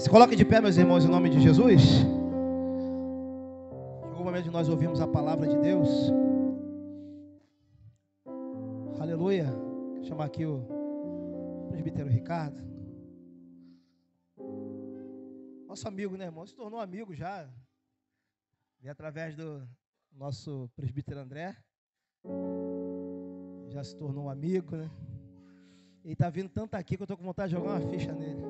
Se coloque de pé, meus irmãos, em nome de Jesus. Chegou o momento de nós ouvirmos a palavra de Deus. Aleluia. Vou chamar aqui o presbítero Ricardo. Nosso amigo, né, irmão? Se tornou amigo já. E através do nosso presbítero André. Já se tornou um amigo, né? Ele está vindo tanto aqui que eu estou com vontade de jogar uma ficha nele.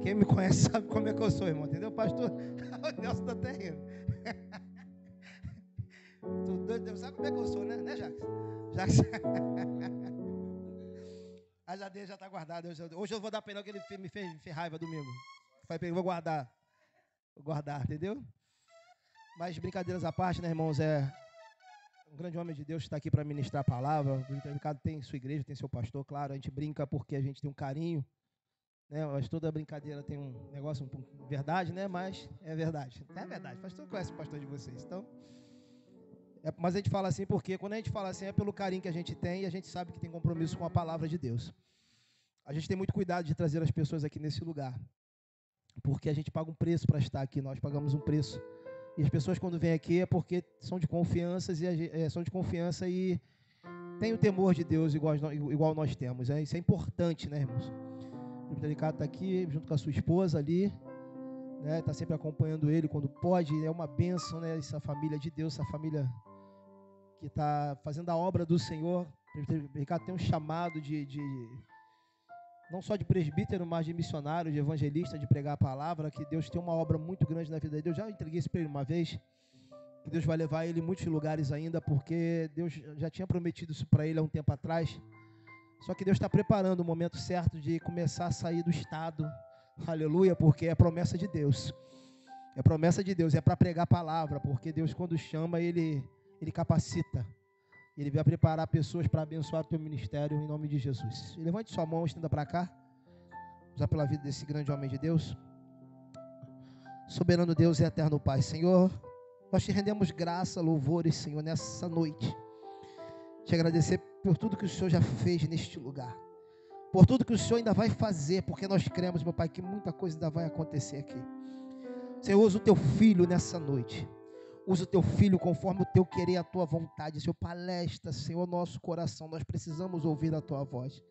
Quem me conhece sabe como é que eu sou, irmão. Entendeu, pastor? O Nelson está até rindo. Sabe como é que eu sou, né, Jacques? A jadeira já está guardada. Hoje eu vou dar pena que ele me fez raiva domingo. Vou guardar. Vou guardar, entendeu? Mas brincadeiras à parte, né, irmãos? É um grande homem de Deus que está aqui para ministrar a palavra. O Ricardo tem sua igreja, tem seu pastor, claro. A gente brinca porque a gente tem um carinho, né? Mas toda brincadeira tem um negócio, verdade, né? Mas é verdade. É verdade. O pastor conhece o pastor de vocês. Então, mas a gente fala assim porque quando a gente fala assim é pelo carinho que a gente tem e a gente sabe que tem compromisso com a palavra de Deus. A gente tem muito cuidado de trazer as pessoas aqui nesse lugar, porque a gente paga um preço para estar aqui. Nós pagamos um preço. E as pessoas quando vêm aqui é porque são de confiança e têm o temor de Deus igual nós temos. Isso é importante, né, irmãos? O Ricardo está aqui junto com a sua esposa ali, né? Está sempre acompanhando ele quando pode. É uma bênção, né? Essa família de Deus, essa família que está fazendo a obra do Senhor. O Ricardo tem um chamado não só de presbítero, mas de missionário, de evangelista, de pregar a palavra, que Deus tem uma obra muito grande na vida dele. Eu já entreguei isso para ele uma vez, que Deus vai levar ele em muitos lugares ainda, porque Deus já tinha prometido isso para ele há um tempo atrás. Só que Deus está preparando o momento certo de começar a sair do estado, aleluia, porque é promessa de Deus. É promessa de Deus, é para pregar a palavra, porque Deus quando chama, Ele capacita. Ele vai preparar pessoas para abençoar o teu ministério em nome de Jesus. Levante sua mão, estenda para cá. Usar pela vida desse grande homem de Deus. Soberano Deus e eterno Pai. Senhor, nós te rendemos graça, louvores, Senhor, nessa noite. Te agradecer por tudo que o Senhor já fez neste lugar. Por tudo que o Senhor ainda vai fazer, porque nós cremos, meu Pai, que muita coisa ainda vai acontecer aqui. Senhor, usa o teu filho nessa noite. Usa o teu filho conforme o teu querer, a tua vontade. Senhor, palestra, Senhor, nosso coração. Nós precisamos ouvir a tua voz.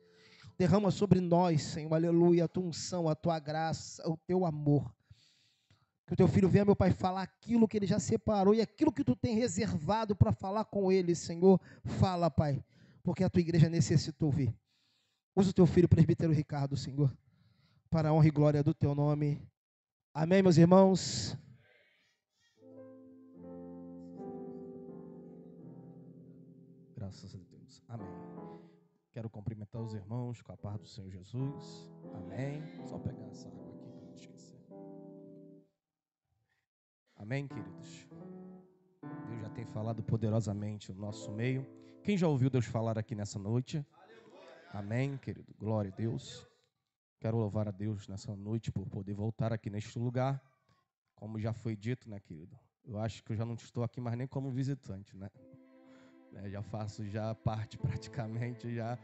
Derrama sobre nós, Senhor, aleluia, a tua unção, a tua graça, o teu amor. Que o teu filho venha, meu Pai, falar aquilo que ele já separou e aquilo que tu tem reservado para falar com ele, Senhor. Fala, Pai, porque a tua igreja necessita ouvir. Usa o teu filho, presbítero Ricardo, Senhor, para a honra e glória do teu nome. Amém, meus irmãos? Graças a Deus. Amém. Quero cumprimentar os irmãos com a paz do Senhor Jesus. Amém. Só pegar essa água aqui para não esquecer. Amém, queridos? Deus já tem falado poderosamente no nosso meio. Quem já ouviu Deus falar aqui nessa noite? Amém, querido. Glória a Deus. Quero louvar a Deus nessa noite por poder voltar aqui neste lugar. Como já foi dito, né, querido? Eu acho que eu já não estou aqui mais nem como visitante, né? Já faço já parte praticamente já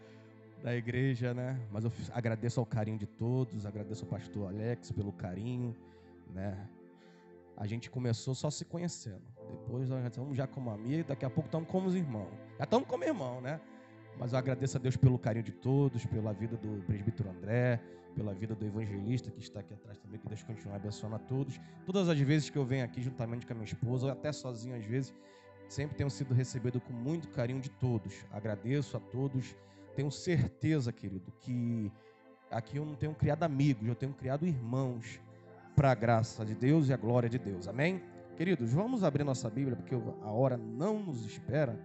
da igreja, né? Mas eu agradeço ao carinho de todos, agradeço ao pastor Alex pelo carinho, né? A gente começou só se conhecendo, depois nós já estamos já como amigos, daqui a pouco estamos como os irmãos, já estamos como irmão, né? Mas eu agradeço a Deus pelo carinho de todos, pela vida do presbítero André, pela vida do evangelista que está aqui atrás também, que Deus continue abençoando a todos. Todas as vezes que eu venho aqui juntamente com a minha esposa, ou até sozinho às vezes, sempre tenho sido recebido com muito carinho de todos. Agradeço a todos. Tenho certeza, querido, que aqui eu não tenho criado amigos, eu tenho criado irmãos para a graça de Deus e a glória de Deus. Amém? Queridos, vamos abrir nossa Bíblia, porque a hora não nos espera.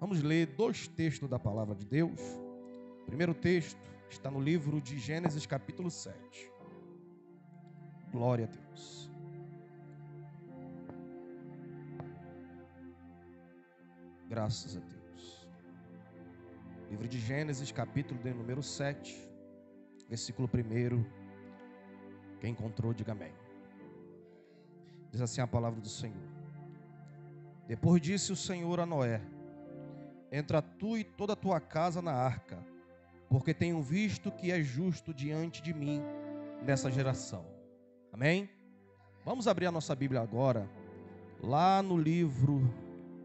Vamos ler 2 textos da palavra de Deus. O primeiro texto está no livro de Gênesis, capítulo 7. Glória a Deus. Graças a Deus. Livro de Gênesis, capítulo de número 7, versículo 1. Quem encontrou, diga amém. Diz assim a palavra do Senhor. Depois disse o Senhor a Noé: entra tu e toda a tua casa na arca, porque tenho visto que é justo diante de mim nessa geração. Amém? Vamos abrir a nossa Bíblia agora, lá no livro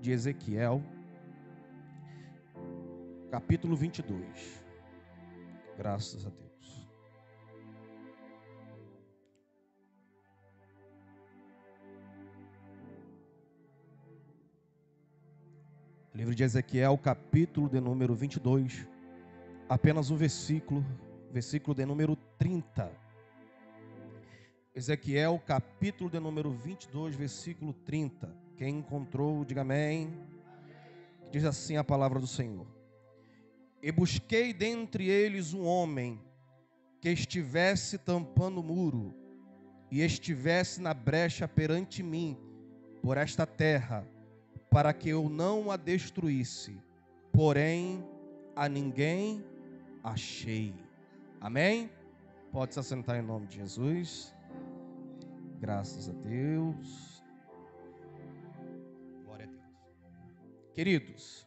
de Ezequiel, capítulo 22. Graças a Deus. Livro de Ezequiel, capítulo de número 22, apenas um versículo de número 30. Ezequiel, capítulo de número 22, versículo 30. Quem encontrou, diga amém. Diz assim a palavra do Senhor: E busquei dentre eles um homem que estivesse tampando o muro e estivesse na brecha perante mim por esta terra, para que eu não a destruísse, porém a ninguém achei. Amém? Pode se assentar em nome de Jesus. Graças a Deus. Glória a Deus. Queridos,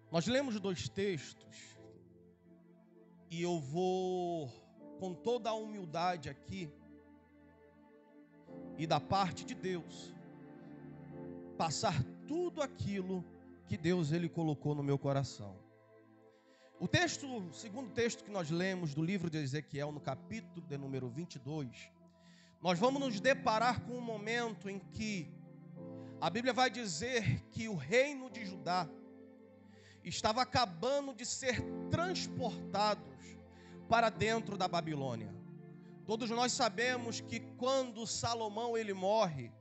nós lemos 2 textos e eu vou, com toda a humildade aqui, e da parte de Deus, passar tudo aquilo que Deus ele colocou no meu coração. O segundo texto que nós lemos do livro de Ezequiel, no capítulo de número 22, nós vamos nos deparar com um momento em que a Bíblia vai dizer que o reino de Judá estava acabando de ser transportado para dentro da Babilônia. Todos nós sabemos que quando Salomão ele morre,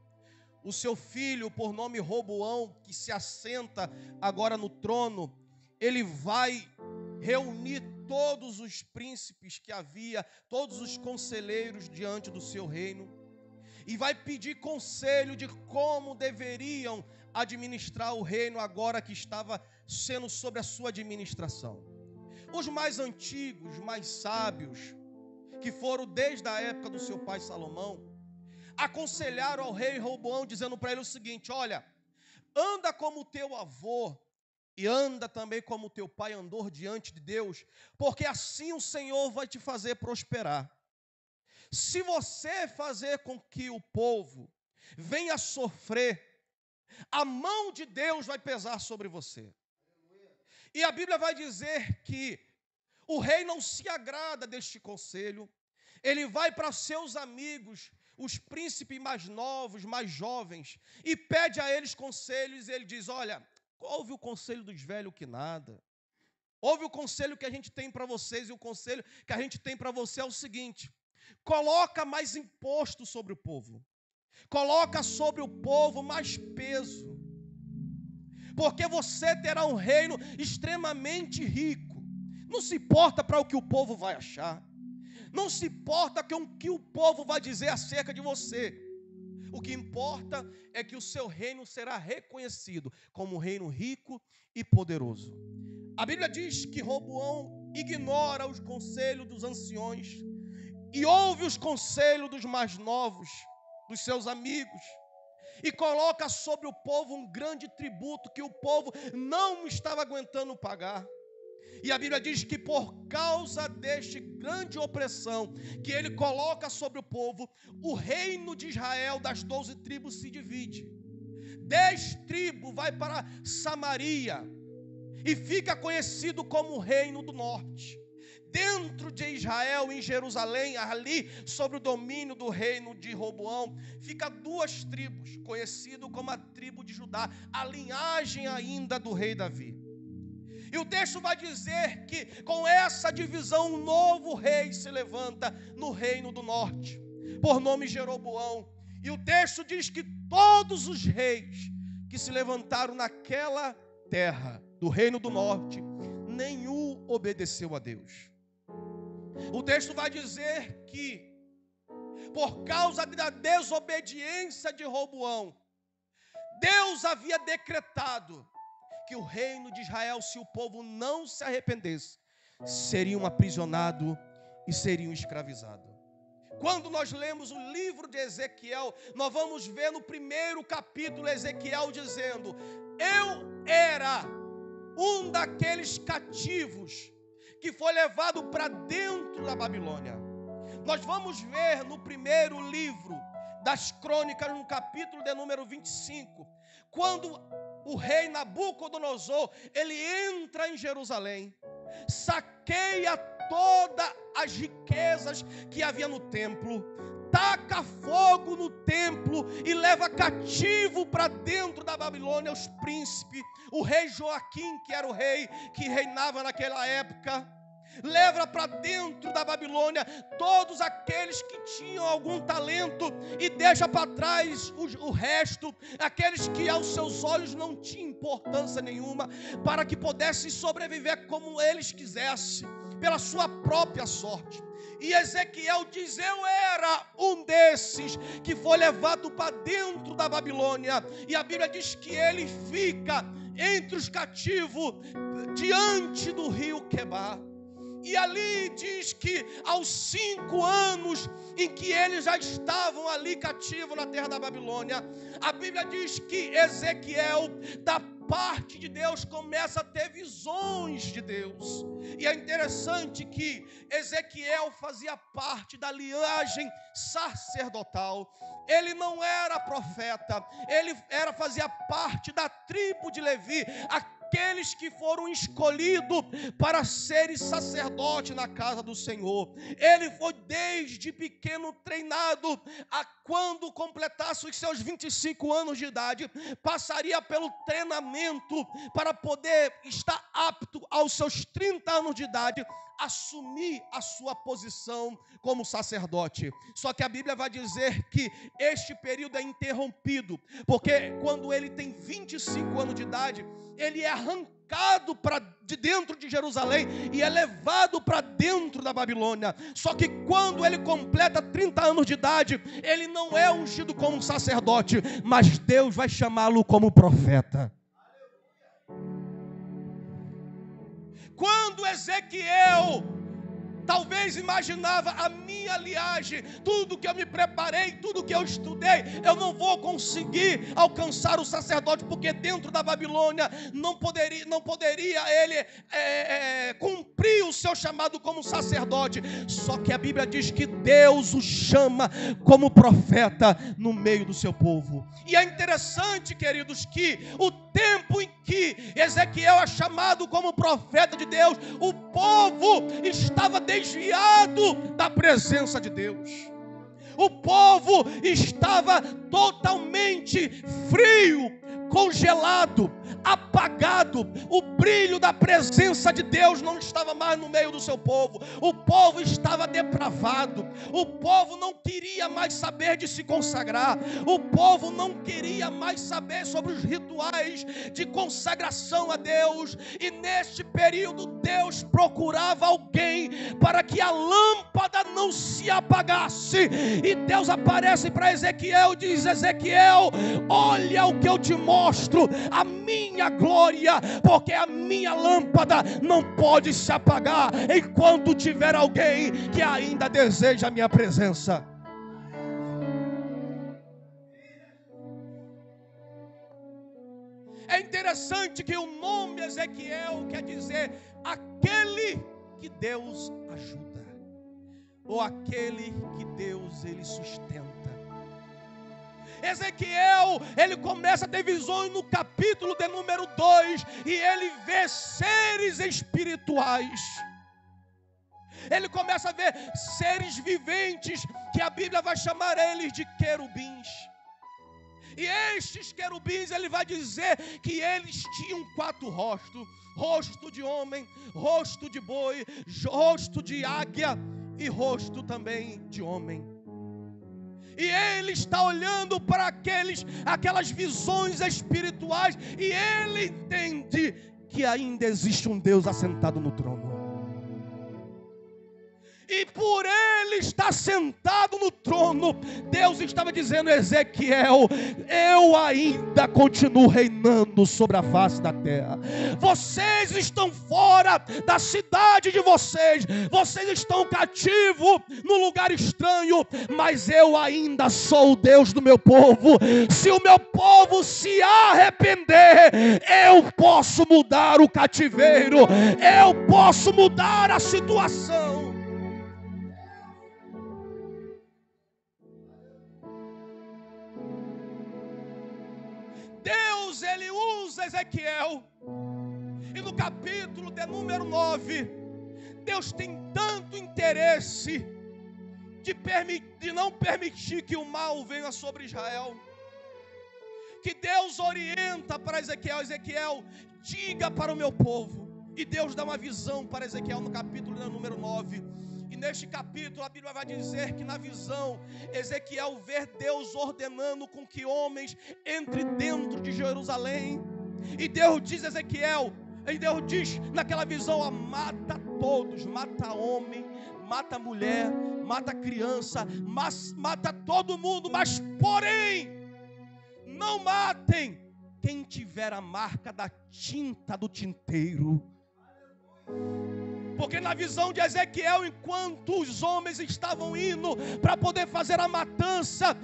o seu filho, por nome Roboão, que se assenta agora no trono, ele vai reunir todos os príncipes que havia, todos os conselheiros diante do seu reino, e vai pedir conselho de como deveriam administrar o reino agora que estava sendo sob a sua administração. Os mais antigos, mais sábios, que foram desde a época do seu pai Salomão, aconselharam ao rei Roboão, dizendo para ele o seguinte: olha, anda como teu avô, e anda também como teu pai andou diante de Deus, porque assim o Senhor vai te fazer prosperar. Se você fazer com que o povo venha sofrer, a mão de Deus vai pesar sobre você. E a Bíblia vai dizer que o rei não se agrada deste conselho. Ele vai para seus amigos, os príncipes mais novos, mais jovens, e pede a eles conselhos. E ele diz: olha, ouve o conselho dos velhos que nada. Ouve o conselho que a gente tem para vocês. E o conselho que a gente tem para você é o seguinte: coloca mais imposto sobre o povo. Coloca sobre o povo mais peso. Porque você terá um reino extremamente rico. Não se importa para o que o povo vai achar. Não se importa com o que o povo vai dizer acerca de você. O que importa é que o seu reino será reconhecido como um reino rico e poderoso. A Bíblia diz que Roboão ignora os conselhos dos anciões e ouve os conselhos dos mais novos, dos seus amigos, e coloca sobre o povo um grande tributo que o povo não estava aguentando pagar. E a Bíblia diz que por causa deste grande opressão que ele coloca sobre o povo, o reino de Israel das 12 tribos se divide. 10 tribos vai para Samaria e fica conhecido como o reino do norte. Dentro de Israel, em Jerusalém, ali sobre o domínio do reino de Roboão, fica 2 tribos, conhecido como a tribo de Judá, a linhagem ainda do rei Davi. E o texto vai dizer que com essa divisão um novo rei se levanta no reino do norte, por nome Jeroboão. E o texto diz que todos os reis que se levantaram naquela terra do reino do norte, nenhum obedeceu a Deus. O texto vai dizer que por causa da desobediência de Roboão, Deus havia decretado que o reino de Israel, se o povo não se arrependesse, seriam aprisionados e seriam escravizados. Quando nós lemos o livro de Ezequiel, nós vamos ver no primeiro capítulo Ezequiel dizendo: eu era um daqueles cativos que foi levado para dentro da Babilônia. Nós vamos ver no primeiro livro das Crônicas, no capítulo de número 25, quando o rei Nabucodonosor, ele entra em Jerusalém, saqueia todas as riquezas que havia no templo, taca fogo no templo e leva cativo para dentro da Babilônia os príncipes, o rei Joaquim, que era o rei que reinava naquela época, leva para dentro da Babilônia todos aqueles que tinham algum talento e deixa para trás o resto, aqueles que aos seus olhos não tinham importância nenhuma, para que pudessem sobreviver como eles quisessem, pela sua própria sorte. E Ezequiel diz: eu era um desses que foi levado para dentro da Babilônia. E a Bíblia diz que ele fica entre os cativos, diante do rio Quebar. E ali diz que aos 5 anos em que eles já estavam ali cativos na terra da Babilônia, a Bíblia diz que Ezequiel, da parte de Deus, começa a ter visões de Deus. E é interessante que Ezequiel fazia parte da linhagem sacerdotal. Ele não era profeta, ele fazia parte da tribo de Levi, aqueles que foram escolhidos para serem sacerdote na casa do Senhor. Ele foi desde pequeno treinado, a quando completasse os seus 25 anos de idade, passaria pelo treinamento para poder estar apto aos seus 30 anos de idade, assumir a sua posição como sacerdote. Só que a Bíblia vai dizer que este período é interrompido, porque quando ele tem 25 anos de idade, ele é arrancado de dentro de Jerusalém e é levado para dentro da Babilônia. Só que quando ele completa 30 anos de idade, ele não é ungido como sacerdote, mas Deus vai chamá-lo como profeta. Quando Ezequiel talvez imaginava: a minha linhagem, tudo que eu me preparei, tudo que eu estudei, eu não vou conseguir alcançar o sacerdote, porque dentro da Babilônia não poderia ele cumprir o seu chamado como sacerdote. Só que a Bíblia diz que Deus o chama como profeta no meio do seu povo. E é interessante, queridos, que o tempo em que Ezequiel é chamado como profeta de Deus, o povo estava desviado da presença de Deus. O povo estava totalmente frio, congelado, apagado. O brilho da presença de Deus não estava mais no meio do seu povo. O povo estava depravado. O povo não queria mais saber de se consagrar. O povo não queria mais saber sobre os rituais de consagração a Deus. E neste período Deus procurava alguém para que a lâmpada não se apagasse. E Deus aparece para Ezequiel e diz: Ezequiel, olha o que eu te mostro, a minha glória, porque a minha lâmpada não pode se apagar enquanto tiver alguém que ainda deseja a minha presença. É interessante que o nome Ezequiel quer dizer aquele que Deus ajuda, ou aquele que Deus ele sustenta. Ezequiel, ele começa a ter visões no capítulo de número 2, e ele vê seres espirituais. Ele começa a ver seres viventes, que a Bíblia vai chamar eles de querubins. E estes querubins, ele vai dizer que eles tinham 4 rostos: rosto de homem, rosto de boi, rosto de águia e rosto também de homem. E ele está olhando para aquelas visões espirituais, e ele entende que ainda existe um Deus assentado no trono. e por ele estar sentado no trono, Deus estava dizendo a Ezequiel: eu ainda continuo reinando sobre a face da terra. Vocês estão fora da cidade de vocês, vocês estão cativos no lugar estranho, mas eu ainda sou o Deus do meu povo. Se o meu povo se arrepender, eu posso mudar o cativeiro, eu posso mudar a situação. Deus, ele usa Ezequiel, e no capítulo de número 9, Deus tem tanto interesse de não permitir que o mal venha sobre Israel, que Deus orienta para Ezequiel: Ezequiel, diga para o meu povo. E Deus dá uma visão para Ezequiel no capítulo de número 9. E neste capítulo a Bíblia vai dizer que na visão Ezequiel vê Deus ordenando com que homens entrem dentro de Jerusalém. E Deus diz a Ezequiel, e Deus diz naquela visão: mata todos, mata homem, mata mulher, mata criança, mata todo mundo, mas porém não matem quem tiver a marca da tinta do tinteiro. Porque na visão de Ezequiel, enquanto os homens estavam indo para poder fazer a matança,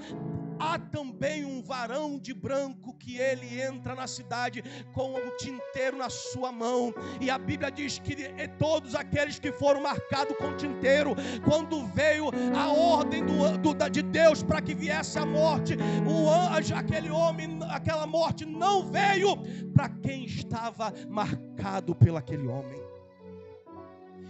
há também um varão de branco que ele entra na cidade com um tinteiro na sua mão. E a Bíblia diz que todos aqueles que foram marcados com tinteiro, quando veio a ordem de Deus para que viesse a morte, o anjo, aquele homem, aquela morte não veio para quem estava marcado pelo aquele homem.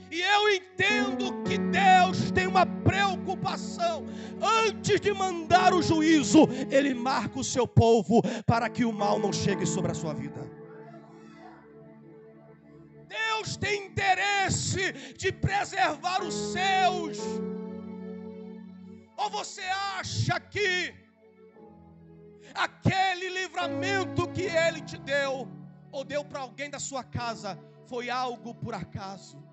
E eu entendo que Deus tem uma preocupação. Antes de mandar o juízo, Ele marca o seu povo para que o mal não chegue sobre a sua vida. Deus tem interesse de preservar os seus. Ou você acha que aquele livramento que Ele te deu, ou deu para alguém da sua casa, foi algo por acaso?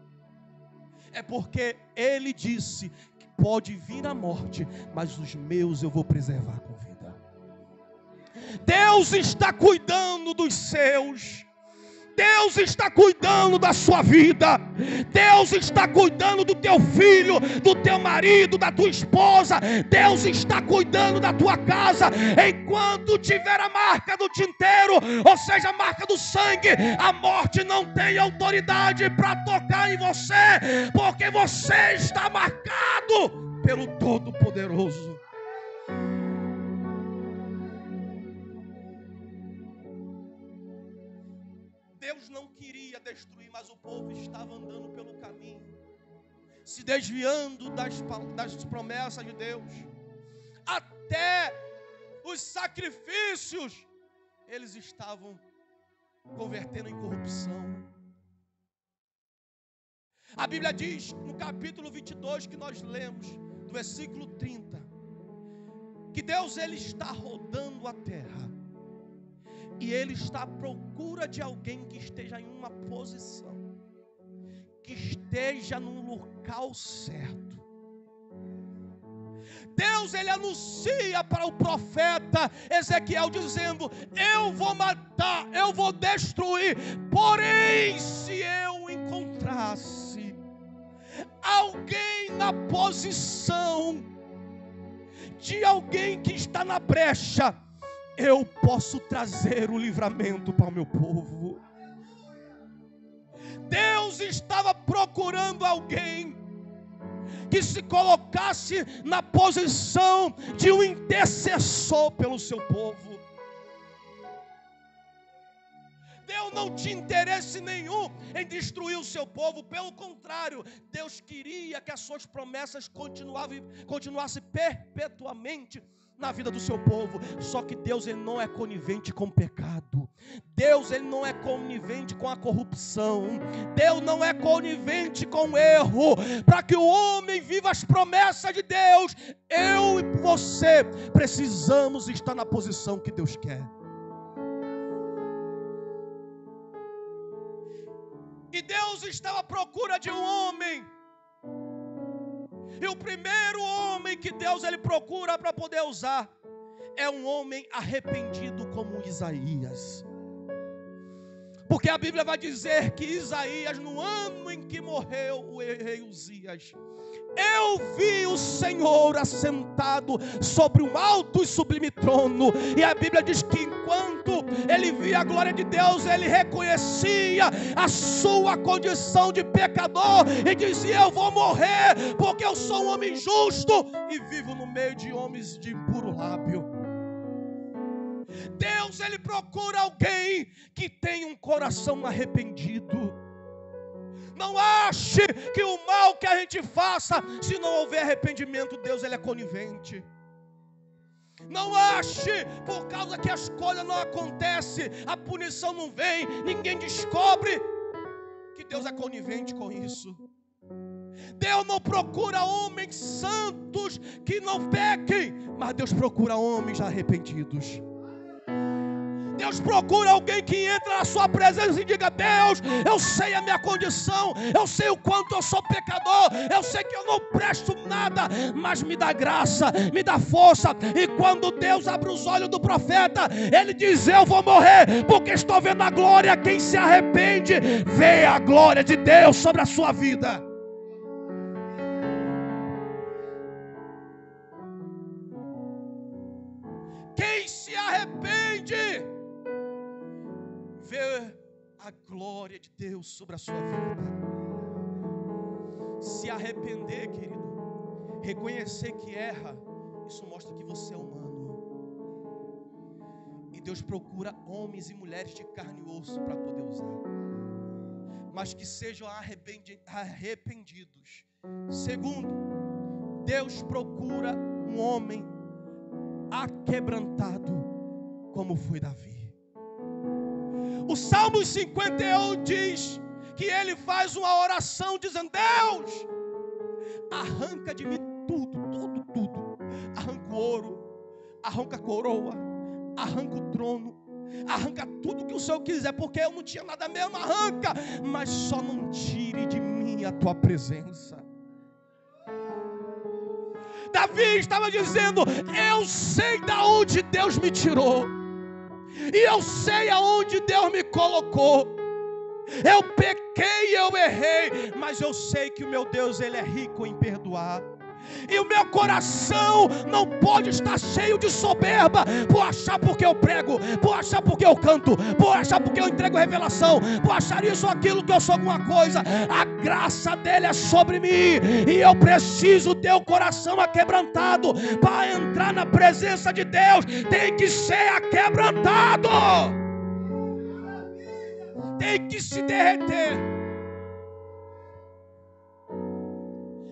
É porque Ele disse que pode vir a morte, mas os meus eu vou preservar com vida. Deus está cuidando dos seus. Deus está cuidando da sua vida. Deus está cuidando do teu filho, do teu marido, da tua esposa. Deus está cuidando da tua casa. Enquanto tiver a marca do tinteiro, ou seja, a marca do sangue, a morte não tem autoridade para tocar em você, porque você está marcado pelo Todo-Poderoso. Deus não queria destruir, mas o povo estava andando pelo caminho, se desviando das promessas de Deus. Até os sacrifícios eles estavam convertendo em corrupção. A Bíblia diz no capítulo 22 que nós lemos, do versículo 30, que Deus ele está rodando a terra. E Ele está à procura de alguém que esteja em uma posição, que esteja num local certo. Deus, Ele anuncia para o profeta Ezequiel dizendo: eu vou matar, eu vou destruir. Porém, se eu encontrasse alguém na posição de alguém que está na brecha, eu posso trazer o livramento para o meu povo. Deus estava procurando alguém que se colocasse na posição de um intercessor pelo seu povo. Deus não tinha interesse nenhum em destruir o seu povo, pelo contrário, Deus queria que as suas promessas continuassem perpetuamente na vida do seu povo. Só que Deus ele não é conivente com o pecado. Deus ele não é conivente com a corrupção. Deus não é conivente com o erro. Para que o homem viva as promessas de Deus, eu e você precisamos estar na posição que Deus quer. E Deus estava à procura de um homem E o primeiro homem que Deus ele procura para poder usar é um homem arrependido como Isaías. Porque a Bíblia vai dizer que Isaías, no ano em que morreu o rei Uzias, eu vi o Senhor assentado sobre um alto e sublime trono. E a Bíblia diz que enquanto ele via a glória de Deus, ele reconhecia a sua condição de pecador e dizia: eu vou morrer porque eu sou um homem justo e vivo no meio de homens de impuro lábio. Deus ele procura alguém que tem um coração arrependido. Não ache que o mal que a gente faça, se não houver arrependimento, Deus ele é conivente. Não ache por causa que as coisas não acontecem, a punição não vem, ninguém descobre, que Deus é conivente com isso. Deus não procura homens santos que não pequem, mas Deus procura homens arrependidos. Deus procura alguém que entra na sua presença e diga: Deus, eu sei a minha condição, eu sei o quanto eu sou pecador, eu sei que eu não presto nada, mas me dá graça, me dá força. E quando Deus abre os olhos do profeta, ele diz: eu vou morrer, porque estou vendo a glória. Quem se arrepende, vê a glória de Deus sobre a sua vida. Quem se arrepende, ver a glória de Deus sobre a sua vida. Se arrepender, querido, reconhecer que erra, isso mostra que você é humano. E Deus procura homens e mulheres de carne e osso para poder usar, mas que sejam arrependidos. Segundo, Deus procura um homem aquebrantado, como foi Davi. O Salmo 51 diz que ele faz uma oração dizendo: Deus, arranca de mim tudo. Arranca o ouro, arranca a coroa, arranca o trono, arranca tudo que o Senhor quiser, porque eu não tinha nada mesmo, arranca, mas só não tire de mim a tua presença. Davi estava dizendo: eu sei de onde Deus me tirou, e eu sei aonde Deus me colocou. Eu pequei, eu errei, mas eu sei que o meu Deus, ele é rico em perdoar. E o meu coração não pode estar cheio de soberba, por achar porque eu prego, por achar porque eu canto, por achar porque eu entrego revelação, por achar isso ou aquilo que eu sou alguma coisa. A graça dele é sobre mim, e eu preciso ter o coração aquebrantado. Para entrar na presença de Deus, tem que ser aquebrantado, tem que se derreter.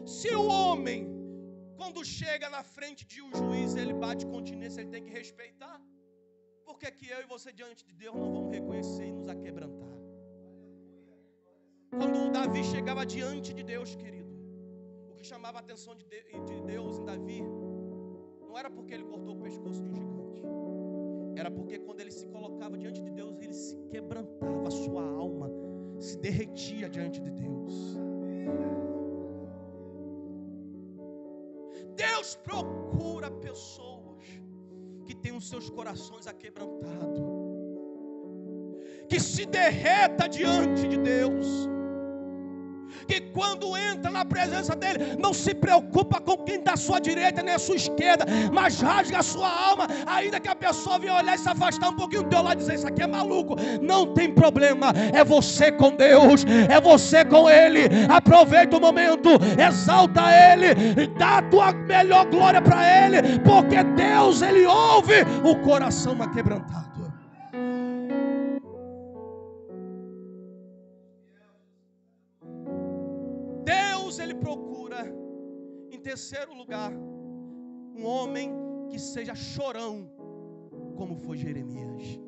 Se o homem, quando chega na frente de um juiz, ele bate continência, ele tem que respeitar. Por que que eu e você diante de Deus não vamos reconhecer e nos aquebrantar? Quando Davi chegava diante de Deus, querido, o que chamava a atenção de Deus em Davi não era porque ele cortou o pescoço de um gigante, era porque quando ele se colocava diante de Deus, ele se quebrantava, a sua alma se derretia diante de Deus. Deus procura pessoas que têm os seus corações aquebrantados, que se derreta diante de Deus, que quando entra na presença dele, não se preocupa com quem está à sua direita nem à sua esquerda, mas rasga a sua alma, ainda que a pessoa venha olhar e se afastar um pouquinho do teu lado e dizer: isso aqui é maluco. Não tem problema, é você com Deus, é você com ele. Aproveita o momento, exalta ele, dá a tua melhor glória para ele, porque Deus, ele ouve o coração aquebrantado. Ele procura, em terceiro lugar, um homem que seja chorão, como foi Jeremias.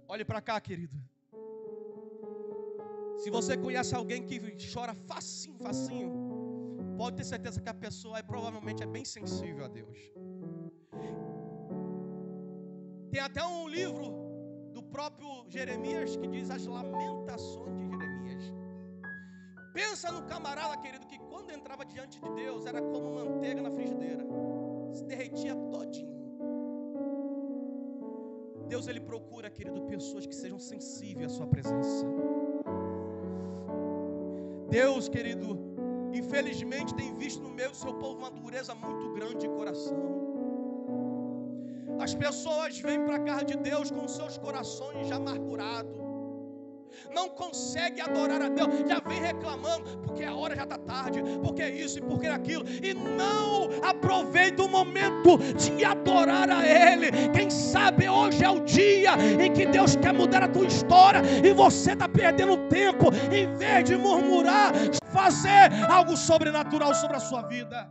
Olhe para cá, querido. Se você conhece alguém que chora facinho, pode ter certeza que a pessoa provavelmente é bem sensível a Deus. Tem até um livro do próprio Jeremias que diz as lamentações de Jeremias. Pensa no camarada, querido, que quando entrava diante de Deus, era como manteiga na frigideira. Se derretia todinho. Deus, Ele procura, querido, pessoas que sejam sensíveis à sua presença. Deus, querido, infelizmente tem visto no meio do seu povo uma dureza muito grande de coração. As pessoas vêm para a casa de Deus com seus corações já amargurados. Não consegue adorar a Deus, já vem reclamando, porque a hora já está tarde, porque isso e porque aquilo, e não aproveita o momento de adorar a Ele. Quem sabe hoje é o dia em que Deus quer mudar a tua história, e você está perdendo tempo, em vez de murmurar, fazer algo sobrenatural sobre a sua vida.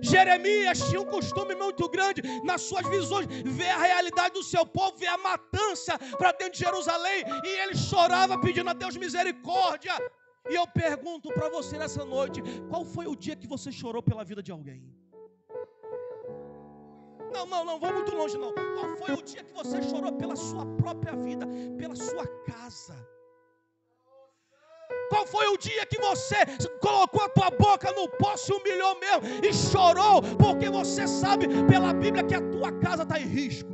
Jeremias tinha um costume muito grande nas suas visões, ver a realidade do seu povo, ver a matança para dentro de Jerusalém, e ele chorava pedindo a Deus misericórdia. E eu pergunto para você nessa noite, qual foi o dia que você chorou pela vida de alguém? Não vou muito longe não. Qual foi o dia que você chorou pela sua própria vida, pela sua casa? Qual foi o dia que você colocou a tua boca no pó, se humilhou mesmo e chorou, porque você sabe pela Bíblia que a tua casa está em risco?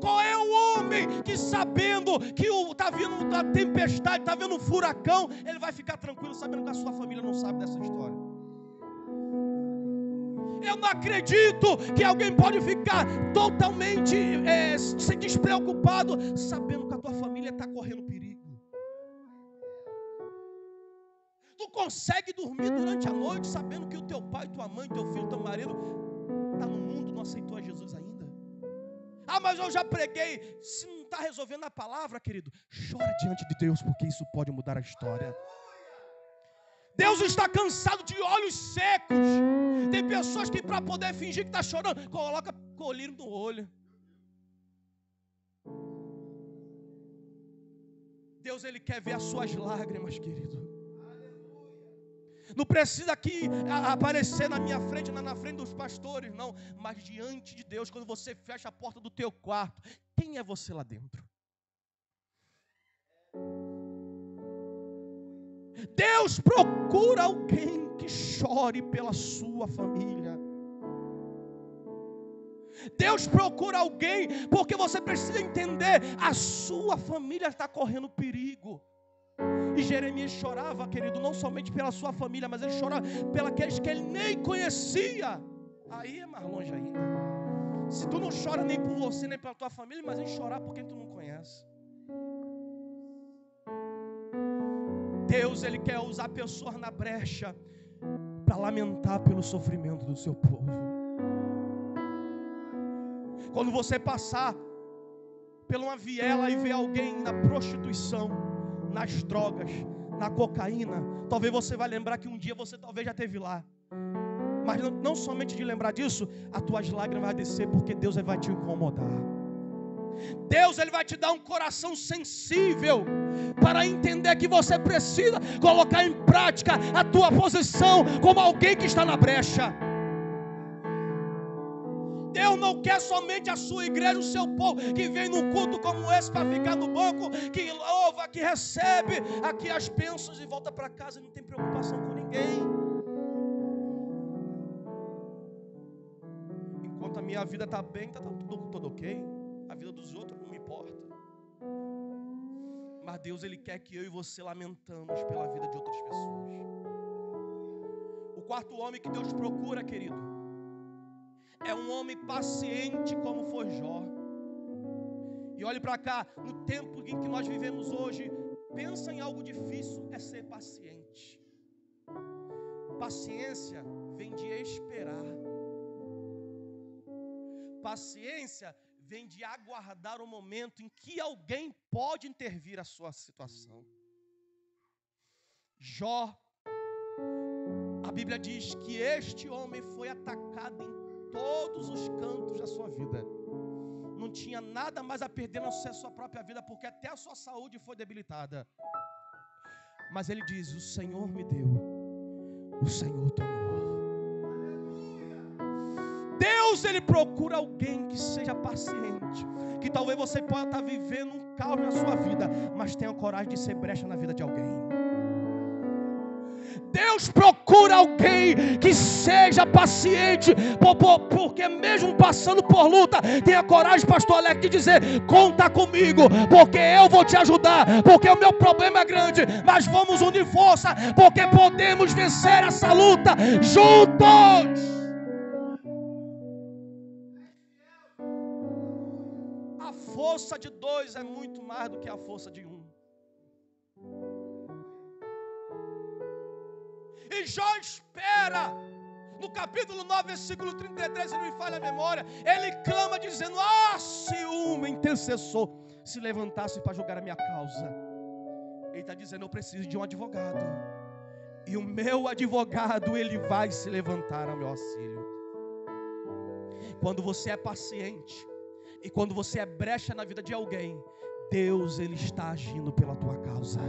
Qual é o homem que, sabendo que está vindo uma tempestade, está vindo um furacão, ele vai ficar tranquilo sabendo que a sua família não sabe dessa história? Eu não acredito que alguém pode ficar totalmente despreocupado sabendo que a tua família está correndo perigo. Tu consegue dormir durante a noite sabendo que o teu pai, tua mãe, teu filho, teu marido está no mundo, não aceitou a Jesus ainda? Ah, mas eu já preguei. Se não está resolvendo a palavra, querido, chora diante de Deus, porque isso pode mudar a história. Deus está cansado de olhos secos. Tem pessoas que, para poder fingir que está chorando, coloca colírio no olho. Deus, Ele quer ver as suas lágrimas, querido. Não precisa aqui aparecer na minha frente, na frente dos pastores, não. Mas diante de Deus, quando você fecha a porta do teu quarto, quem é você lá dentro? Deus procura alguém que chore pela sua família. Deus procura alguém, porque você precisa entender, a sua família está correndo perigo. E Jeremias chorava, querido, não somente pela sua família, mas ele chorava pelos que ele nem conhecia. Aí é mais longe ainda. Se tu não chora nem por você, nem pela tua família, imagina chorar por quem tu não conhece. Deus, Ele quer usar pessoas na brecha para lamentar pelo sofrimento do seu povo. Quando você passar por uma viela e ver alguém na prostituição, nas drogas, na cocaína, talvez você vai lembrar que um dia você talvez já esteve lá. Mas não somente de lembrar disso, as tuas lágrimas vão descer, porque Deus vai te incomodar. Deus, Ele vai te dar um coração sensível para entender que você precisa colocar em prática a tua posição como alguém que está na brecha. Deus não quer somente a sua igreja, o seu povo que vem num culto como esse para ficar no banco, que louva, que recebe aqui as bênçãos e volta para casa e não tem preocupação com ninguém. Enquanto a minha vida está bem, está tudo ok. A vida dos outros não me importa. Mas Deus, Ele quer que eu e você lamentamos pela vida de outras pessoas. O quarto homem que Deus procura, querido, é um homem paciente como foi Jó. E olhe para cá, no tempo em que nós vivemos hoje, pensa em algo difícil, é ser paciente. Paciência vem de esperar. Paciência vem de aguardar o momento em que alguém pode intervir a sua situação. Jó, a Bíblia diz que este homem foi atacado em todos os cantos da sua vida. Não tinha nada mais a perder a não ser a sua própria vida, porque até a sua saúde foi debilitada. Mas ele diz: o Senhor me deu, o Senhor tomou. Deus, Ele procura alguém que seja paciente. Que talvez você possa estar vivendo um caos na sua vida, mas tenha coragem de ser brecha na vida de alguém. Deus procura alguém que seja paciente, porque mesmo passando por luta, tenha coragem, pastor Alex, de dizer: conta comigo, porque eu vou te ajudar, porque o meu problema é grande, mas vamos unir força, porque podemos vencer essa luta juntos. A força de dois é muito mais do que a força de um. E Jó espera, no capítulo 9, versículo 33, se não me falha a memória, ele clama dizendo: se um intercessor se levantasse para julgar a minha causa. Ele está dizendo: eu preciso de um advogado, e o meu advogado, ele vai se levantar ao meu auxílio. Quando você é paciente, e quando você é brecha na vida de alguém, Deus, Ele está agindo pela tua causa.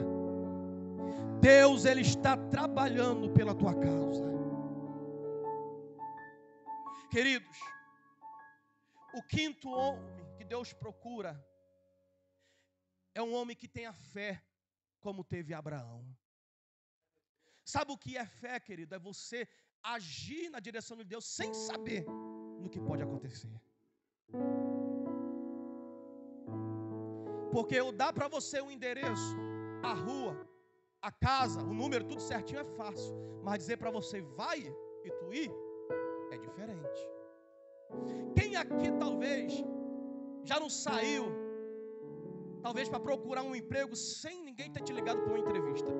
Deus, Ele está trabalhando pela tua causa. Queridos, o quinto homem que Deus procura é um homem que tenha fé, como teve Abraão. Sabe o que é fé, querido? É você agir na direção de Deus sem saber no que pode acontecer. Porque eu dar para você o endereço, a rua, a casa, o número, tudo certinho é fácil. Mas dizer para você vai e tu ir, é diferente. Quem aqui talvez já não saiu, talvez para procurar um emprego sem ninguém ter te ligado para uma entrevista?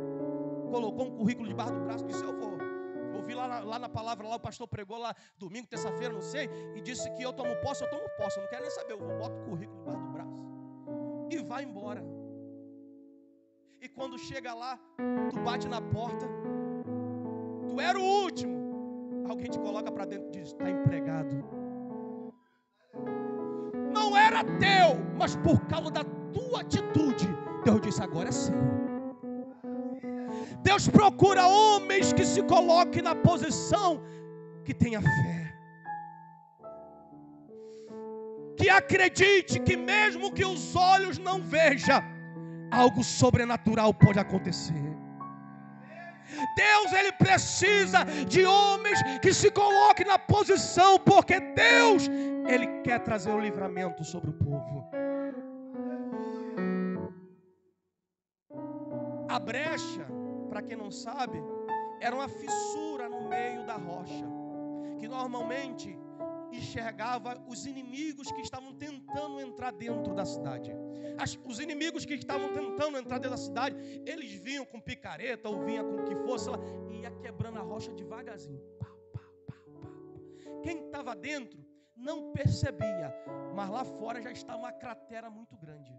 Colocou um currículo debaixo do braço e disse: eu vou. Eu ouvi lá na palavra, lá o pastor pregou lá domingo, terça-feira, não sei, e disse que eu tomo posse, eu não quero nem saber, eu boto o currículo debaixo do braço e vai embora. E quando chega lá, tu bate na porta, tu era o último, alguém te coloca para dentro e diz: está empregado. Não era teu, mas por causa da tua atitude, Deus disse: agora é seu. Deus procura homens que se coloquem na posição que tenha fé, que acredite que mesmo que os olhos não vejam, algo sobrenatural pode acontecer. Deus, Ele precisa de homens que se coloquem na posição, porque Deus, Ele quer trazer o livramento sobre o povo. A brecha, para quem não sabe, era uma fissura no meio da rocha, que normalmente enxergava os inimigos que estavam tentando entrar dentro da cidade. Os inimigos que estavam tentando entrar dentro da cidade, eles vinham com picareta ou vinham com o que fosse lá, e ia quebrando a rocha devagarzinho. Pá, pá, pá, pá. Quem estava dentro não percebia, mas lá fora já estava uma cratera muito grande.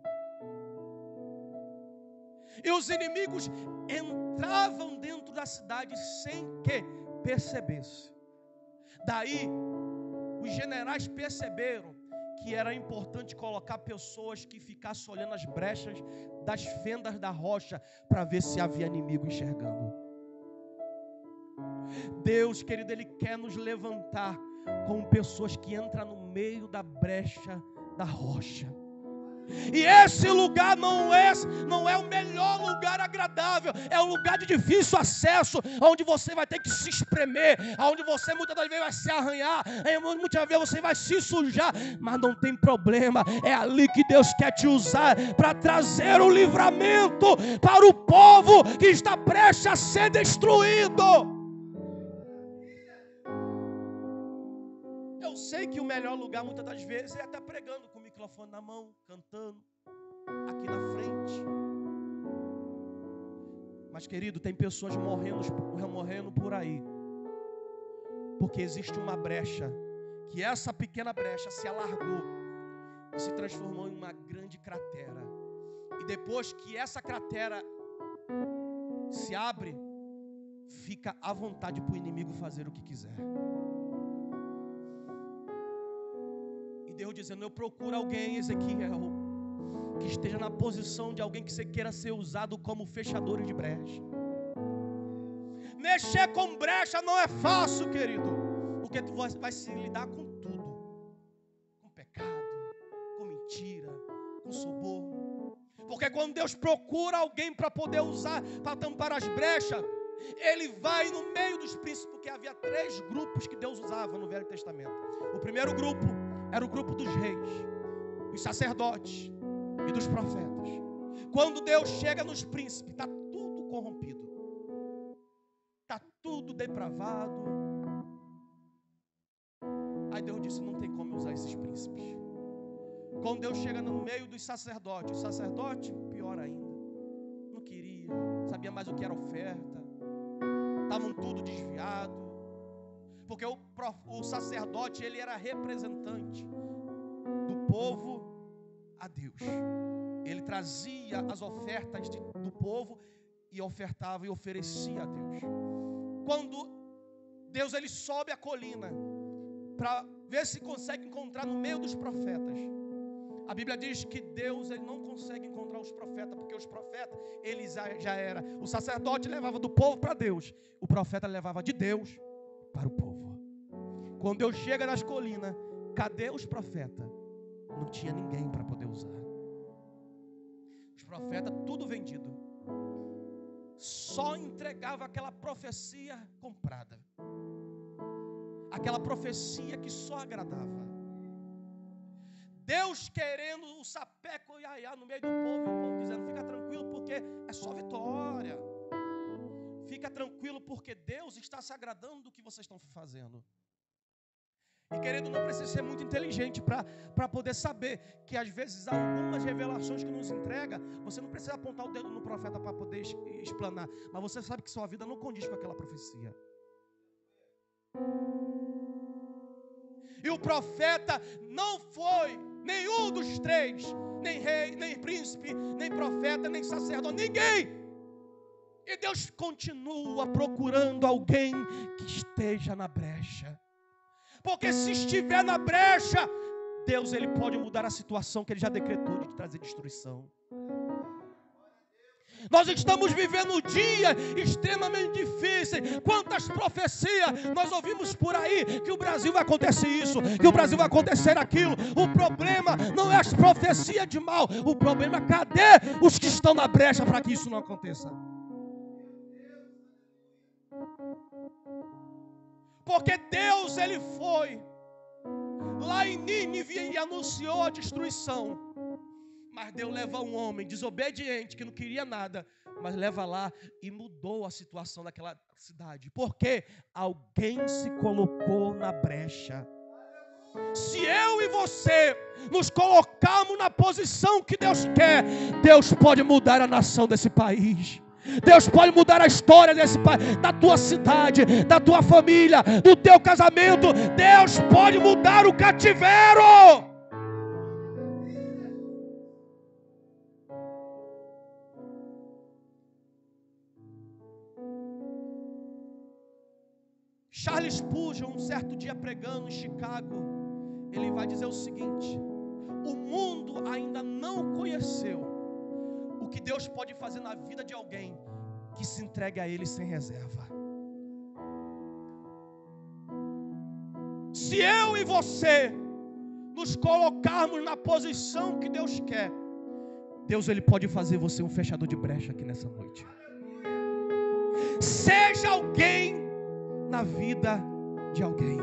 E os inimigos entravam dentro da cidade sem que percebesse. Daí, os generais perceberam que era importante colocar pessoas que ficassem olhando as brechas das fendas da rocha para ver se havia inimigo enxergando. Deus, querido, Ele quer nos levantar como pessoas que entram no meio da brecha da rocha. E esse lugar não é o melhor lugar agradável, é um lugar de difícil acesso, onde você vai ter que se espremer, onde você muitas das vezes vai se arranhar, muitas vezes você vai se sujar, mas não tem problema, é ali que Deus quer te usar para trazer o livramento para o povo que está prestes a ser destruído. Eu sei que o melhor lugar muitas das vezes é até pregando com o microfone na mão, cantando aqui na frente. Mas, querido, tem pessoas morrendo por aí, porque existe uma brecha, que essa pequena brecha se alargou e se transformou em uma grande cratera. E depois que essa cratera se abre, fica à vontade para o inimigo fazer o que quiser. Deus dizendo: eu procuro alguém, Ezequiel, que esteja na posição de alguém que você queira ser usado como fechador de brecha. Mexer com brecha não é fácil, querido, porque tu vai se lidar com tudo. quando Deus procura alguém para poder usar, para tampar as brechas, Ele vai no meio dos príncipes, porque havia 3 grupos que Deus usava no Velho Testamento. O primeiro grupo era o grupo dos reis, dos sacerdotes e dos profetas. Quando Deus chega nos príncipes, está tudo corrompido, está tudo depravado. Aí Deus disse: não tem como usar esses príncipes. Quando Deus chega no meio dos sacerdotes, o sacerdote, pior ainda, não queria, sabia mais o que era oferta, estavam tudo desviado, porque o sacerdote, ele era representante do povo a Deus. Ele trazia as ofertas do povo e ofertava e oferecia a Deus. Quando Deus ele sobe a colina para ver se consegue encontrar no meio dos profetas, a Bíblia diz que Deus ele não consegue encontrar os profetas, porque os profetas, eles já era. O sacerdote levava do povo para Deus, o profeta levava de Deus para o povo. Quando Deus chega nas colinas, cadê os profetas? Não tinha ninguém para poder usar. Os profetas, tudo vendido. Só entregava aquela profecia comprada. Aquela profecia que só agradava. Deus querendo o sapeco iaiá no meio do povo, e o povo dizendo: fica tranquilo porque é só vitória. Fica tranquilo porque Deus está se agradando do que vocês estão fazendo. E querido, não precisa ser muito inteligente para poder saber que às vezes há algumas revelações que nos entrega, você não precisa apontar o dedo no profeta para poder explanar, mas você sabe que sua vida não condiz com aquela profecia. E o profeta não foi nenhum dos 3, nem rei, nem príncipe, nem profeta, nem sacerdote, ninguém. E Deus continua procurando alguém que esteja na brecha. Porque se estiver na brecha, Deus ele pode mudar a situação que Ele já decretou de trazer destruição. Nós estamos vivendo um dia extremamente difícil. Quantas profecias nós ouvimos por aí que o Brasil vai acontecer isso, que o Brasil vai acontecer aquilo. O problema não é as profecias de mal. O problema é cadê os que estão na brecha para que isso não aconteça? Porque Deus ele foi lá em Nínive e anunciou a destruição. Mas Deus leva um homem desobediente, que não queria nada, mas leva lá e mudou a situação daquela cidade. Porque alguém se colocou na brecha. Se eu e você nos colocarmos na posição que Deus quer, Deus pode mudar a nação desse país. Deus pode mudar a história desse país, da tua cidade, da tua família, do teu casamento. Deus pode mudar o cativeiro. Charles Spurgeon, um certo dia pregando em Chicago, ele vai dizer o seguinte: o mundo ainda não conheceu o que Deus pode fazer na vida de alguém que se entregue a Ele sem reserva. Se eu e você nos colocarmos na posição que Deus quer, Deus ele pode fazer você um fechador de brecha aqui nessa noite. Seja alguém na vida de alguém.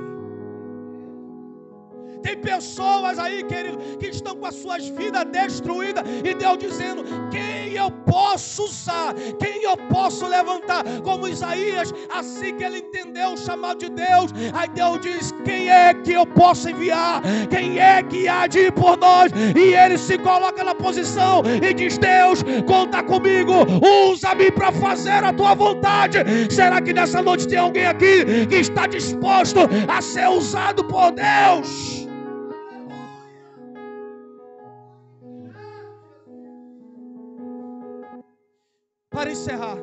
Tem pessoas aí, querido, que estão com as suas vidas destruídas, e Deus dizendo: quem eu posso usar, quem eu posso levantar? Como Isaías, assim que ele entendeu o chamado de Deus, aí Deus diz: quem é que eu posso enviar? Quem é que há de ir por nós? E ele se coloca na posição e diz: Deus, conta comigo, usa-me para fazer a tua vontade. Será que nessa noite tem alguém aqui que está disposto a ser usado por Deus? Para encerrar,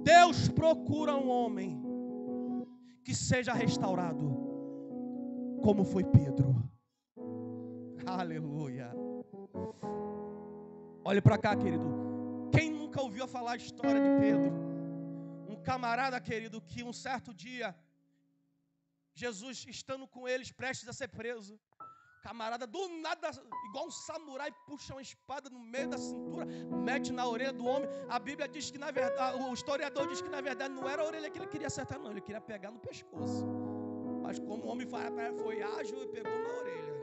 Deus procura um homem que seja restaurado, como foi Pedro. Aleluia. Olhe para cá, querido. Quem nunca ouviu falar a história de Pedro? Um camarada, querido, que um certo dia, Jesus estando com eles, prestes a ser preso, camarada do nada, igual um samurai, puxa uma espada no meio da cintura, mete na orelha do homem. A Bíblia diz que, na verdade, o historiador diz que, na verdade, não era a orelha que ele queria acertar, não. Ele queria pegar no pescoço. Mas como o homem foi ágil e pegou na orelha.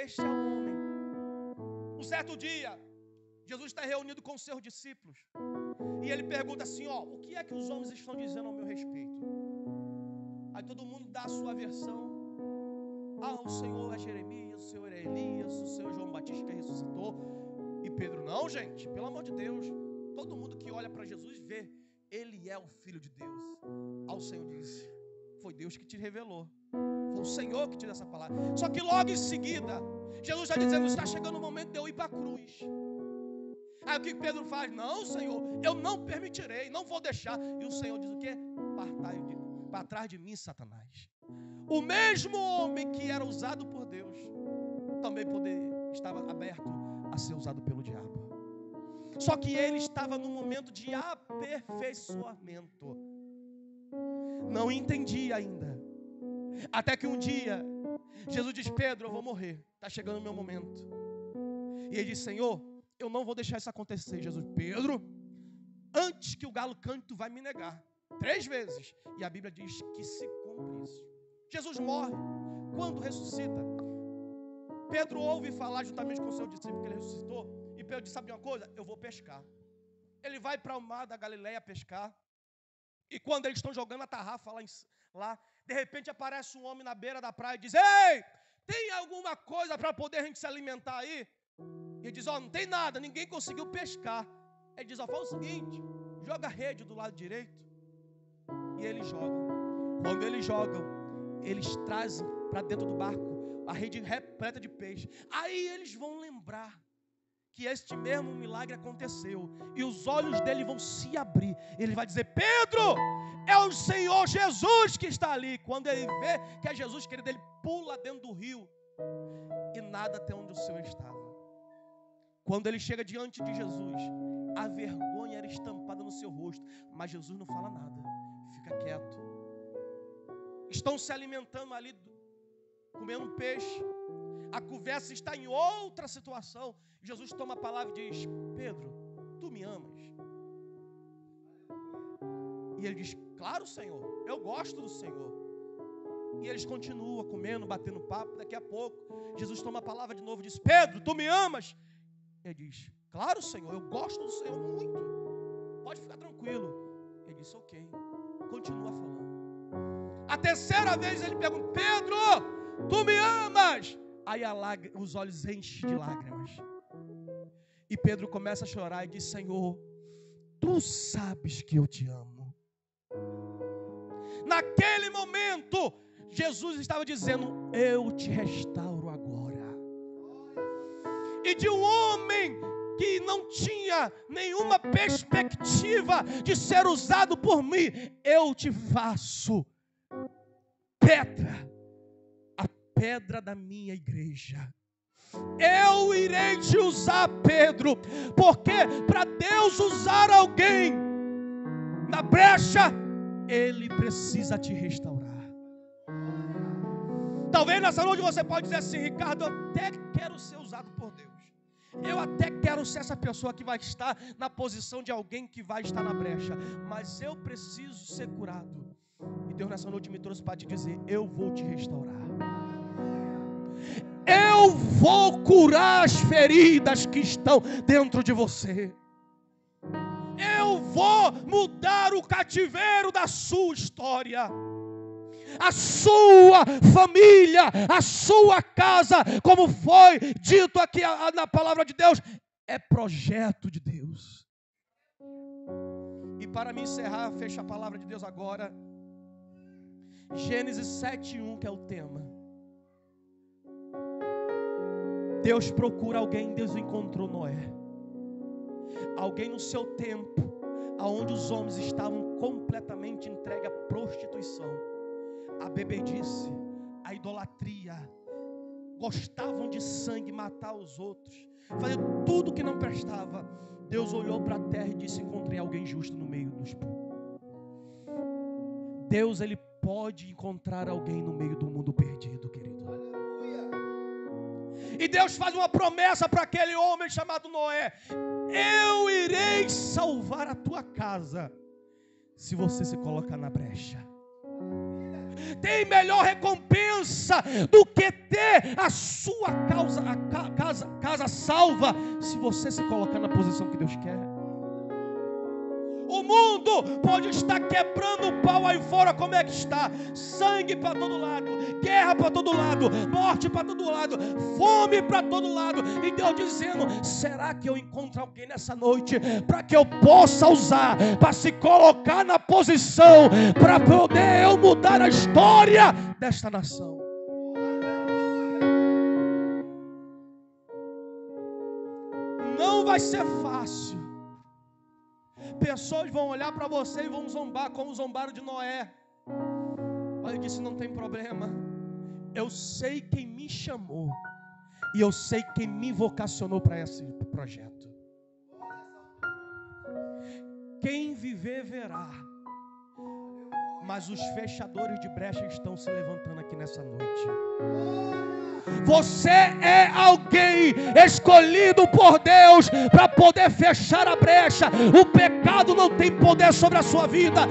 Este é o homem. Um certo dia, Jesus está reunido com os seus discípulos. E ele pergunta assim, o que é que os homens estão dizendo ao meu respeito? Aí todo mundo dá a sua versão. O Senhor é Jeremias, o Senhor é Elias, o Senhor é João Batista que ressuscitou. E Pedro, não, gente, pelo amor de Deus. Todo mundo que olha para Jesus vê, ele é o Filho de Deus. Aí o Senhor disse, foi Deus que te revelou. Foi o Senhor que te deu essa palavra. Só que logo em seguida, Jesus está dizendo, está chegando o momento de eu ir para a cruz. Aí o que Pedro faz? Não, Senhor, eu não permitirei, não vou deixar. E o Senhor diz o quê? Para trás de mim, Satanás. O mesmo homem que era usado por Deus, também estava aberto a ser usado pelo diabo. Só que ele estava no momento de aperfeiçoamento. Não entendia ainda. Até que um dia, Jesus diz, Pedro, eu vou morrer. Está chegando o meu momento. E ele diz, Senhor, eu não vou deixar isso acontecer. Jesus, Pedro, antes que o galo cante, tu vai me negar 3 vezes. E a Bíblia diz que se cumpre isso. Jesus morre. Quando ressuscita, Pedro ouve falar juntamente com o seu discípulo que ele ressuscitou. E Pedro diz, sabe de uma coisa? Eu vou pescar. Ele vai para o mar da Galileia pescar. E quando eles estão jogando a tarrafa lá, de repente aparece um homem na beira da praia e diz, ei, tem alguma coisa para poder a gente se alimentar aí? E ele diz, não tem nada, ninguém conseguiu pescar. Ele diz, faz o seguinte, joga a rede do lado direito. E eles jogam. Quando eles jogam, eles trazem para dentro do barco a rede repleta de peixe. Aí eles vão lembrar que este mesmo milagre aconteceu. E os olhos dele vão se abrir. Ele vai dizer, Pedro, é o Senhor Jesus que está ali. Quando ele vê que é Jesus, querido, ele pula dentro do rio. E nada até onde o Senhor estava. Quando ele chega diante de Jesus, a vergonha era estampada no seu rosto. Mas Jesus não fala nada. Fica quieto. Estão se alimentando ali, comendo peixe. A conversa está em outra situação. Jesus toma a palavra e diz, Pedro, tu me amas? E ele diz, claro, Senhor, eu gosto do Senhor. E eles continuam comendo, batendo papo. Daqui a pouco, Jesus toma a palavra de novo e diz, Pedro, tu me amas? Ele diz, claro, Senhor, eu gosto do Senhor muito. Pode ficar tranquilo. Ele disse, ok. Continua falando. A terceira vez ele pergunta, Pedro, tu me amas? Aí os olhos enchem de lágrimas. E Pedro começa a chorar e diz, Senhor, tu sabes que eu te amo. Naquele momento, Jesus estava dizendo, eu te restauro agora. E de um homem que não tinha nenhuma perspectiva de ser usado por mim, eu te faço pedra, a pedra da minha igreja. Eu irei te usar, Pedro, porque para Deus usar alguém na brecha, Ele precisa te restaurar. Talvez nessa noite você pode dizer assim, Ricardo, eu até quero ser usado por Deus. Eu até quero ser essa pessoa que vai estar na posição de alguém que vai estar na brecha, mas eu preciso ser curado. E Deus nessa noite me trouxe para te dizer, eu vou te restaurar. Eu vou curar as feridas que estão dentro de você. Eu vou mudar o cativeiro da sua história. A sua família, a sua casa, como foi dito aqui na palavra de Deus, é projeto de Deus. E para me encerrar, fecha a palavra de Deus agora. Gênesis 7:1, que é o tema. Deus procura alguém, Deus encontrou Noé. Alguém no seu tempo, aonde os homens estavam completamente entregues à prostituição, à bebedice, à idolatria, gostavam de sangue, matar os outros, fazer tudo que não prestava. Deus olhou para a terra e disse, encontrei alguém justo no meio dos povos. Deus, Ele pode encontrar alguém no meio do mundo perdido, querido. E Deus faz uma promessa para aquele homem chamado Noé: eu irei salvar a tua casa se você se colocar na brecha. Tem melhor recompensa do que ter a sua casa salva se você se colocar na posição que Deus quer. O mundo pode estar quebrando o pau aí fora, como é que está? Sangue para todo lado, guerra para todo lado, morte para todo lado, fome para todo lado. E Deus dizendo: será que eu encontro alguém nessa noite para que eu possa usar, para se colocar na posição, para poder eu mudar a história desta nação? Não vai ser fácil. Pessoas vão olhar para você e vão zombar, como zombaram de Noé. Mas ele disse: não tem problema, eu sei quem me chamou e eu sei quem me vocacionou para esse projeto. Quem viver verá. Mas os fechadores de brecha estão se levantando aqui nessa noite. Você é alguém escolhido por Deus para poder fechar a brecha. O pecado não tem poder sobre a sua vida.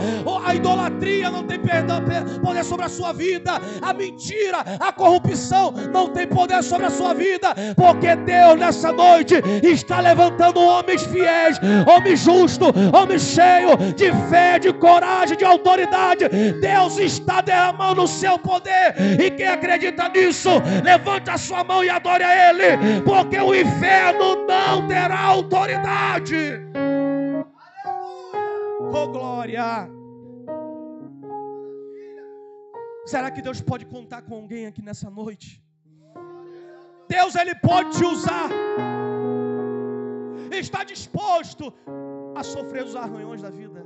A idolatria não tem poder sobre a sua vida. A mentira, a corrupção não tem poder sobre a sua vida. Porque Deus nessa noite está levantando homens fiéis, homens justos, homens cheios de fé, de coragem, de autoridade. Deus está derramando o seu poder. E quem acredita nisso, levante a sua mão e adore a Ele, porque o inferno não terá autoridade. Oh, glória! Será que Deus pode contar com alguém aqui nessa noite? Deus, Ele pode te usar. Está disposto a sofrer os arranhões da vida.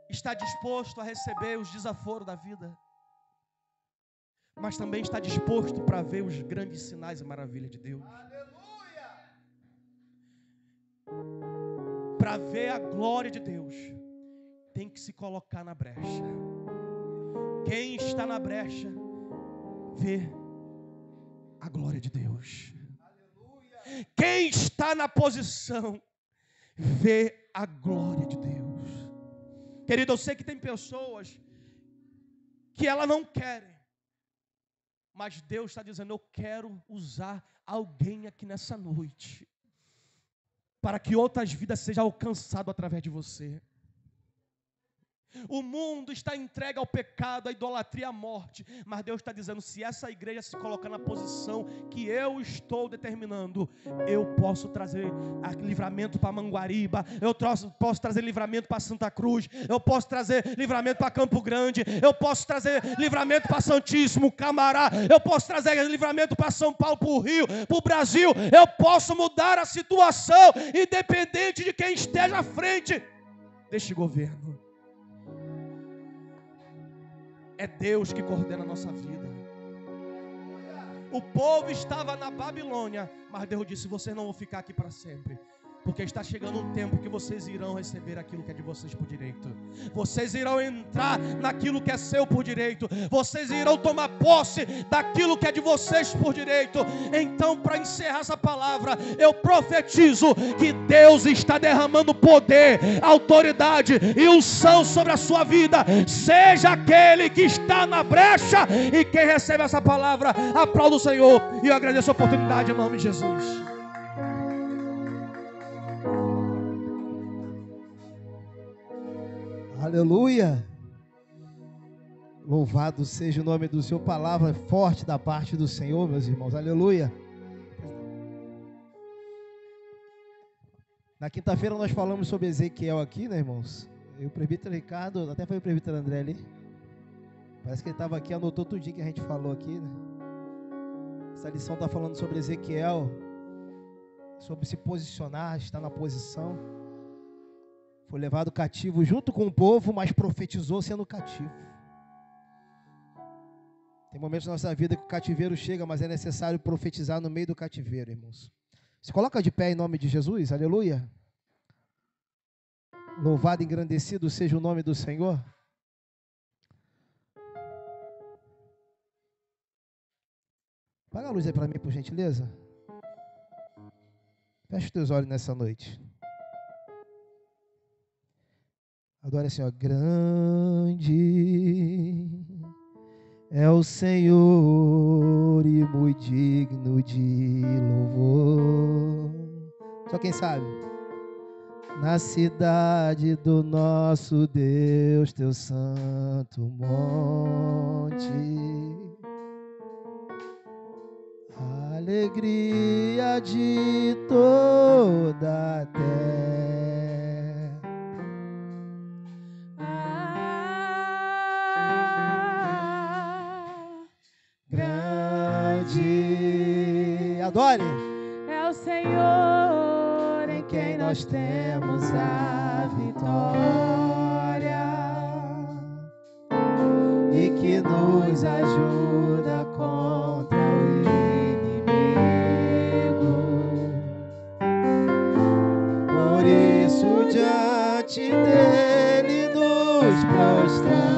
Está disposto a receber os desaforos da vida. Mas também está disposto para ver os grandes sinais e maravilhas de Deus. Para ver a glória de Deus, tem que se colocar na brecha. Quem está na brecha, vê a glória de Deus. Quem está na posição, vê a glória de Deus. Querido, eu sei que tem pessoas que ela não querem. Mas Deus está dizendo: eu quero usar alguém aqui nessa noite, para que outras vidas sejam alcançadas através de você. O mundo está entregue ao pecado, à idolatria, à morte. Mas Deus está dizendo: se essa igreja se colocar na posição que eu estou determinando, eu posso trazer livramento para Manguariba, eu posso trazer livramento para Santa Cruz, eu posso trazer livramento para Campo Grande, eu posso trazer livramento para Santíssimo, Camará, eu posso trazer livramento para São Paulo, para o Rio, para o Brasil. Eu posso mudar a situação, independente de quem esteja à frente deste governo. É Deus que coordena a nossa vida. O povo estava na Babilônia, mas Deus disse: vocês não vão ficar aqui para sempre, porque está chegando um tempo que vocês irão receber aquilo que é de vocês por direito. Vocês irão entrar naquilo que é seu por direito. Vocês irão tomar posse daquilo que é de vocês por direito. Então, para encerrar essa palavra, eu profetizo que Deus está derramando poder, autoridade e unção sobre a sua vida. Seja aquele que está na brecha. E quem recebe essa palavra, aplauda o Senhor. E eu agradeço a oportunidade em nome de Jesus. Aleluia. Louvado seja o nome do Senhor. Palavra forte da parte do Senhor, meus irmãos. Aleluia. Na quinta-feira nós falamos sobre Ezequiel aqui, né, irmãos? E o presbítero Ricardo, até foi o presbítero André ali. Parece que ele estava aqui, anotou tudo que a gente falou aqui, né? Essa lição está falando sobre Ezequiel, sobre se posicionar, estar na posição. Foi levado cativo junto com o povo, mas profetizou sendo cativo. Tem momentos na nossa vida que o cativeiro chega, mas é necessário profetizar no meio do cativeiro, irmãos. Se coloca de pé em nome de Jesus, aleluia. Louvado e engrandecido seja o nome do Senhor. Apaga a luz aí para mim, por gentileza. Fecha os teus olhos nessa noite. Adore assim, ó. Grande é o Senhor e muito digno de louvor. Só quem sabe? Na cidade do nosso Deus, teu santo monte. Alegria de toda a terra. Grande, adore. É o Senhor em quem nós temos a vitória e que nos ajuda contra o inimigo. Por isso diante dele nos prostramos.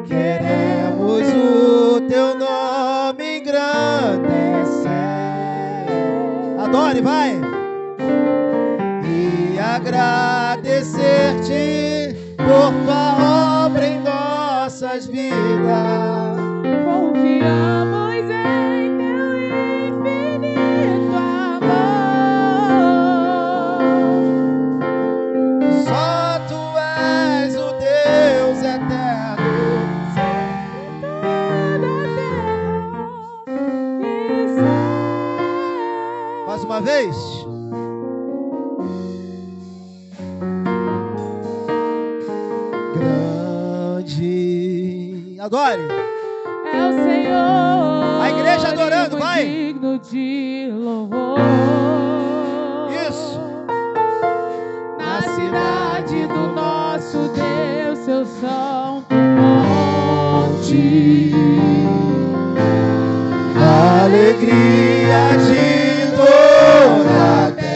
Queremos o teu nome engrandecer. Adore, vai. E agradecer-te por tua obra em nossas vidas. Confiamos em teu infinito amor. Só tu és o Deus eterno. Mais uma vez. Grande. Adore. É o Senhor. A igreja adorando, vai. Digno de louvor. Isso. Na cidade do nosso Deus, seu santo monte. Alegria de toda a terra.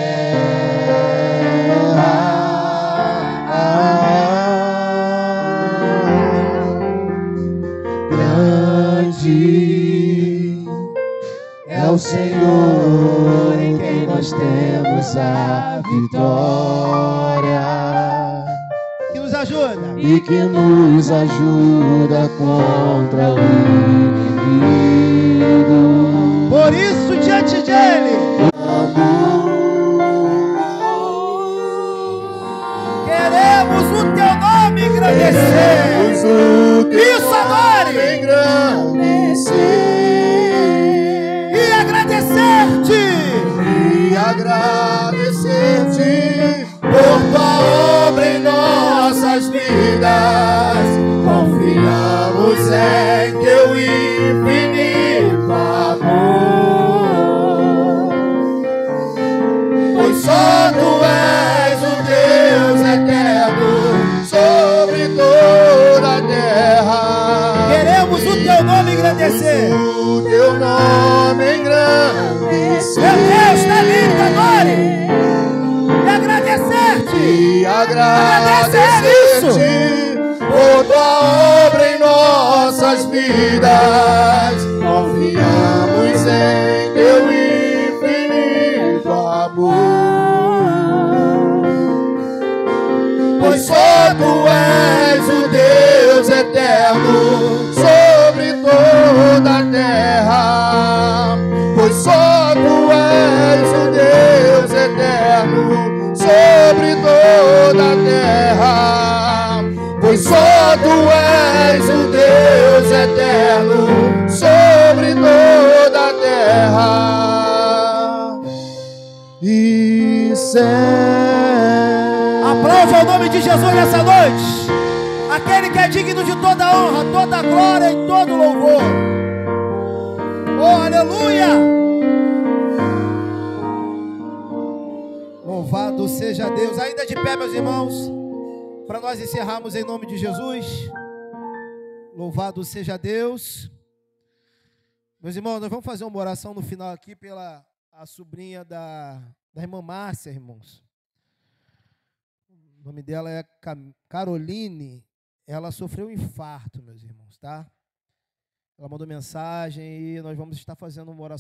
Grande é o Senhor em quem nós temos a vitória. Que nos ajuda. E que nos ajuda contra o inimigo. Por isso, diante dele, queremos o teu nome engrandecer. Isso, adore. E agradecer-te. E agradecer-te por tua obra em nossas vidas. Confiamos em teu infinito amor. Pois só tu és o Deus eterno sobre toda a terra. Queremos o teu nome engrandecer. O teu nome engrandecer. Meu Deus, está lindo, adore. E agradecer-te. E agradecer-te por tua obra em nossas vidas. Confiamos em teu infinito amor. Pois só tu és o Deus eterno sobre toda a terra. Pois só tu és o Deus eterno sobre toda a terra. Pois só tu és o Deus eterno sobre toda a terra. E céu. Aplaude ao nome de Jesus nessa noite. Aquele que é digno de toda honra, toda glória e todo louvor. Oh, aleluia! Louvado seja Deus. Ainda de pé, meus irmãos, para nós encerrarmos em nome de Jesus. Louvado seja Deus. Meus irmãos, nós vamos fazer uma oração no final aqui pela a sobrinha da irmã Márcia, irmãos. O nome dela é Caroline. Ela sofreu um infarto, meus irmãos, tá? Ela mandou mensagem e nós vamos estar fazendo uma oração